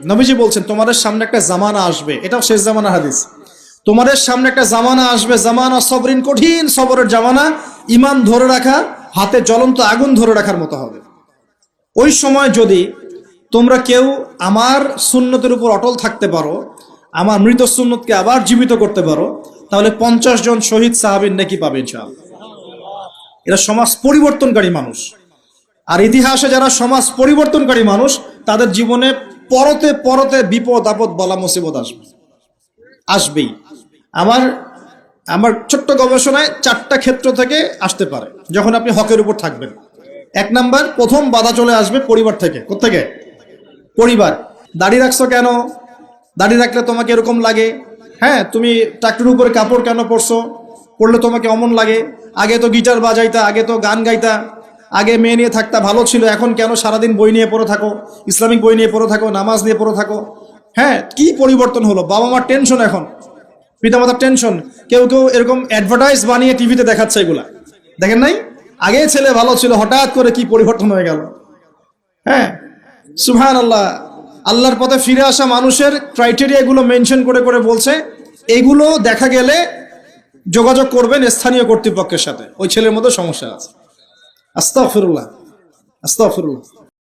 নবীজি বলছেন তোমাদের সামনে একটা জামানা আসবে, এটাও শেষ জামানা হাদিস। তোমাদের সামনে একটা জামানা আসবে, জামানা সবরিন, কঠিন সবরের জামানা। ইমান ধরে রাখা হাতে জ্বলন্ত আগুন ধরে রাখার মতো হবে। ওই সময় যদি তোমরা কেউ আমার সুন্নতের উপর অটল থাকতে পারো, আমার মৃত সুন্নতকে আবার জীবিত করতে পারো, তাহলে 50 জন শহীদ সাহাবীর নেকি পাবে ইনশাআল্লাহ। এরা সমাজ পরিবর্তনকারী মানুষ। আর ইতিহাসে যারা সমাজ পরিবর্তনকারী মানুষ, তাদের জীবনে পরতে পরতে বিপদ আপদ বলা মুসিবত আসবেই। আমার আমার ছোট্ট গবেষণায় 4টা ক্ষেত্র থেকে আসতে পারে যখন আপনি হকের উপর থাকবেন। 1 নাম্বার, প্রথম বাধা চলে আসবে পরিবার থেকে। কোত্থেকে? পরিবার। দাড়ি রাখছো কেন? দাড়ি রাখলে তোমাকে এরকম লাগে। হ্যাঁ, তুমি টাকটুর উপরে কাপড় কেন পরছো? পরলে তোমাকে অমন লাগে। আগে তো গিটার বাজাইতা, আগে তো গান গাইতা, আগে মেয়ে নিয়ে থাকতা, ভালো ছিল। এখন কেন সারাদিন বই নিয়ে পড়ে থাকো, ইসলামিক বই নিয়ে পড়ে থাকো, নামাজ নিয়ে পড়ে থাকো? হ্যাঁ, কি পরিবর্তন হলো! বাবা মার টেনশন, এখন পিতামাতার টেনশন। কেউ কেউ এরকম অ্যাডভার্টাইজ বানিয়ে টিভিতে দেখাচ্ছে, এগুলা দেখেন নাই? আগে ছেলে ভালো ছিল, হঠাৎ করে কি পরিবর্তন হয়ে গেল। হ্যাঁ, সুবহানাল্লাহ। আল্লাহর পথে ফিরে আসা মানুষের ক্রাইটেরিয়া এগুলো মেনশন করে করে বলছে, এগুলো দেখা গেলে যোগাযোগ করবেন স্থানীয় কর্তৃপক্ষের সাথে, ওই ছেলের মধ্যে সমস্যা আছে। আস্তাগফিরুল্লাহ, আস্তাগফিরুল্লাহ।